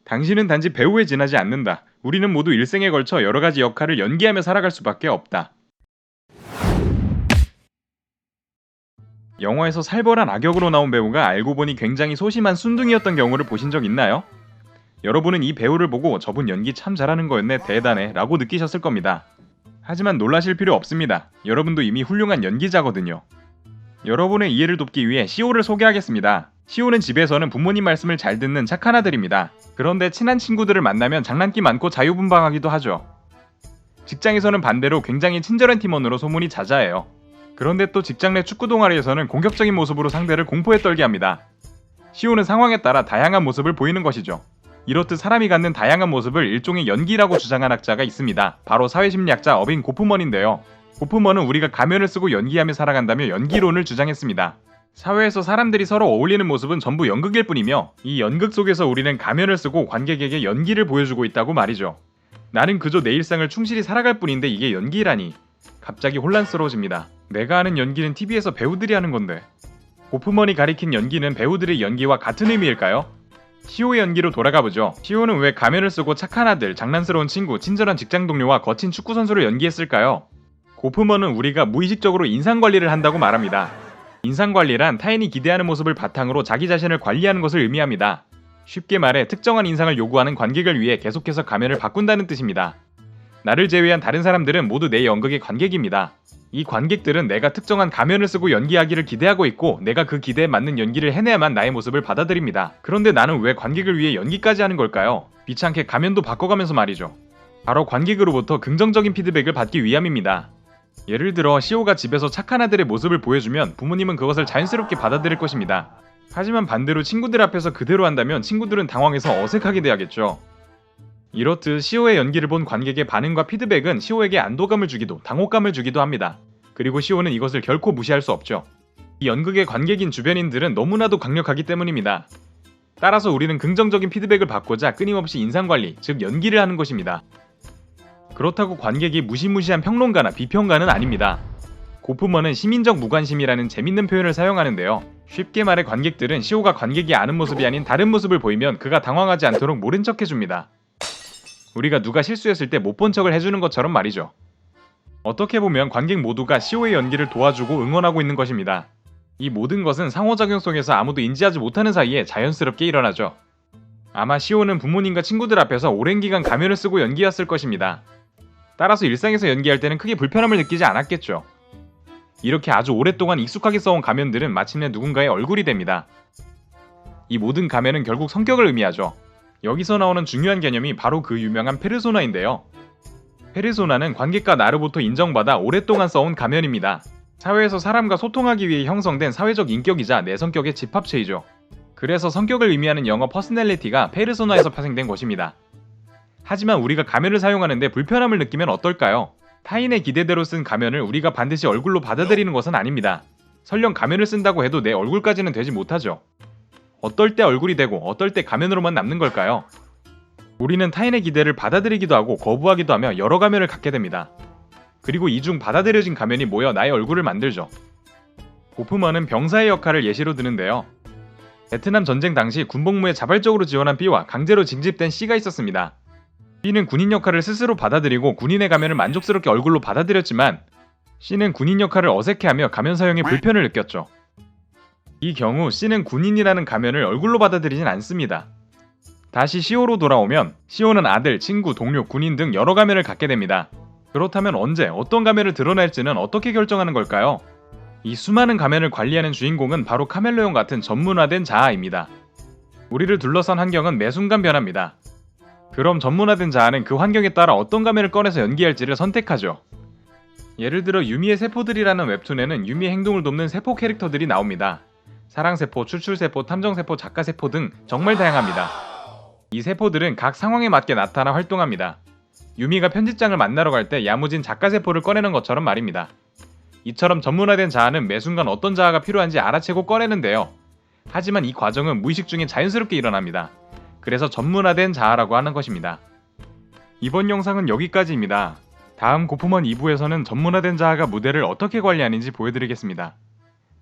당신은 단지 배우에 지나지 않는다. 우리는 모두 일생에 걸쳐 여러 가지 역할을 연기하며 살아갈 수밖에 없다. 영화에서 살벌한 악역으로 나온 배우가 알고 보니 굉장히 소심한 순둥이였던 경우를 보신 적 있나요? 여러분은 이 배우를 보고 저분 연기 참 잘하는 거였네, 대단해 라고 느끼셨을 겁니다. 하지만 놀라실 필요 없습니다. 여러분도 이미 훌륭한 연기자거든요. 여러분의 이해를 돕기 위해 시오를 소개하겠습니다. 시오는 집에서는 부모님 말씀을 잘 듣는 착한 아들입니다. 그런데 친한 친구들을 만나면 장난기 많고 자유분방하기도 하죠. 직장에서는 반대로 굉장히 친절한 팀원으로 소문이 자자해요. 그런데 또 직장 내 축구 동아리에서는 공격적인 모습으로 상대를 공포에 떨게 합니다. 시오는 상황에 따라 다양한 모습을 보이는 것이죠. 이렇듯 사람이 갖는 다양한 모습을 일종의 연기라고 주장한 학자가 있습니다. 바로 사회심리학자 어빈 고프먼인데요. 고프먼은 우리가 가면을 쓰고 연기하며 살아간다며 연기론을 주장했습니다. 사회에서 사람들이 서로 어울리는 모습은 전부 연극일 뿐이며 이 연극 속에서 우리는 가면을 쓰고 관객에게 연기를 보여주고 있다고 말이죠. 나는 그저 내 일상을 충실히 살아갈 뿐인데 이게 연기라니. 갑자기 혼란스러워집니다. 내가 아는 연기는 TV에서 배우들이 하는 건데. 고프먼이 가리킨 연기는 배우들의 연기와 같은 의미일까요? 시오의 연기로 돌아가보죠. 시오는 왜 가면을 쓰고 착한 아들, 장난스러운 친구, 친절한 직장 동료와 거친 축구 선수를 연기했을까요? 고프먼은 우리가 무의식적으로 인상관리를 한다고 말합니다. 인상관리란 타인이 기대하는 모습을 바탕으로 자기 자신을 관리하는 것을 의미합니다. 쉽게 말해 특정한 인상을 요구하는 관객을 위해 계속해서 가면을 바꾼다는 뜻입니다. 나를 제외한 다른 사람들은 모두 내 연극의 관객입니다. 이 관객들은 내가 특정한 가면을 쓰고 연기하기를 기대하고 있고 내가 그 기대에 맞는 연기를 해내야만 나의 모습을 받아들입니다. 그런데 나는 왜 관객을 위해 연기까지 하는 걸까요? 귀찮게 가면도 바꿔가면서 말이죠. 바로 관객으로부터 긍정적인 피드백을 받기 위함입니다. 예를 들어 시오가 집에서 착한 아들의 모습을 보여주면 부모님은 그것을 자연스럽게 받아들일 것입니다. 하지만 반대로 친구들 앞에서 그대로 한다면 친구들은 당황해서 어색하게 대하겠죠. 이렇듯 시오의 연기를 본 관객의 반응과 피드백은 시오에게 안도감을 주기도 당혹감을 주기도 합니다. 그리고 시오는 이것을 결코 무시할 수 없죠. 이 연극의 관객인 주변인들은 너무나도 강력하기 때문입니다. 따라서 우리는 긍정적인 피드백을 받고자 끊임없이 인상관리, 즉 연기를 하는 것입니다. 그렇다고 관객이 무시무시한 평론가나 비평가는 아닙니다. 고프먼은 시민적 무관심이라는 재밌는 표현을 사용하는데요. 쉽게 말해 관객들은 시오가 관객이 아는 모습이 아닌 다른 모습을 보이면 그가 당황하지 않도록 모른 척 해줍니다. 우리가 누가 실수했을 때 못 본 척을 해주는 것처럼 말이죠. 어떻게 보면 관객 모두가 시오의 연기를 도와주고 응원하고 있는 것입니다. 이 모든 것은 상호작용 속에서 아무도 인지하지 못하는 사이에 자연스럽게 일어나죠. 아마 시오는 부모님과 친구들 앞에서 오랜 기간 가면을 쓰고 연기했을 것입니다. 따라서 일상에서 연기할 때는 크게 불편함을 느끼지 않았겠죠. 이렇게 아주 오랫동안 익숙하게 써온 가면들은 마침내 누군가의 얼굴이 됩니다. 이 모든 가면은 결국 성격을 의미하죠. 여기서 나오는 중요한 개념이 바로 그 유명한 페르소나인데요. 페르소나는 관객과 나로부터 인정받아 오랫동안 써온 가면입니다. 사회에서 사람과 소통하기 위해 형성된 사회적 인격이자 내 성격의 집합체이죠. 그래서 성격을 의미하는 영어 퍼스널리티가 페르소나에서 파생된 것입니다. 하지만 우리가 가면을 사용하는데 불편함을 느끼면 어떨까요? 타인의 기대대로 쓴 가면을 우리가 반드시 얼굴로 받아들이는 것은 아닙니다. 설령 가면을 쓴다고 해도 내 얼굴까지는 되지 못하죠. 어떨 때 얼굴이 되고 어떨 때 가면으로만 남는 걸까요? 우리는 타인의 기대를 받아들이기도 하고 거부하기도 하며 여러 가면을 갖게 됩니다. 그리고 이 중 받아들여진 가면이 모여 나의 얼굴을 만들죠. 고프먼은 병사의 역할을 예시로 드는데요. 베트남 전쟁 당시 군복무에 자발적으로 지원한 B와 강제로 징집된 C가 있었습니다. B는 군인 역할을 스스로 받아들이고 군인의 가면을 만족스럽게 얼굴로 받아들였지만 C는 군인 역할을 어색해하며 가면 사용에 불편을 느꼈죠. 이 경우 C는 군인이라는 가면을 얼굴로 받아들이진 않습니다. 다시 시오로 돌아오면 시오는 아들, 친구, 동료, 군인 등 여러 가면을 갖게 됩니다. 그렇다면 언제 어떤 가면을 드러낼지는 어떻게 결정하는 걸까요? 이 수많은 가면을 관리하는 주인공은 바로 카멜레온 같은 전문화된 자아입니다. 우리를 둘러싼 환경은 매 순간 변합니다. 그럼 전문화된 자아는 그 환경에 따라 어떤 가면을 꺼내서 연기할지를 선택하죠. 예를 들어 유미의 세포들이라는 웹툰에는 유미의 행동을 돕는 세포 캐릭터들이 나옵니다. 사랑세포, 추출세포, 탐정세포, 작가세포 등 정말 다양합니다. 이 세포들은 각 상황에 맞게 나타나 활동합니다. 유미가 편집장을 만나러 갈 때 야무진 작가세포를 꺼내는 것처럼 말입니다. 이처럼 전문화된 자아는 매 순간 어떤 자아가 필요한지 알아채고 꺼내는데요. 하지만 이 과정은 무의식 중에 자연스럽게 일어납니다. 그래서 전문화된 자아라고 하는 것입니다. 이번 영상은 여기까지입니다. 다음 고프먼 2부에서는 전문화된 자아가 무대를 어떻게 관리하는지 보여드리겠습니다.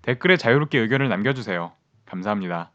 댓글에 자유롭게 의견을 남겨주세요. 감사합니다.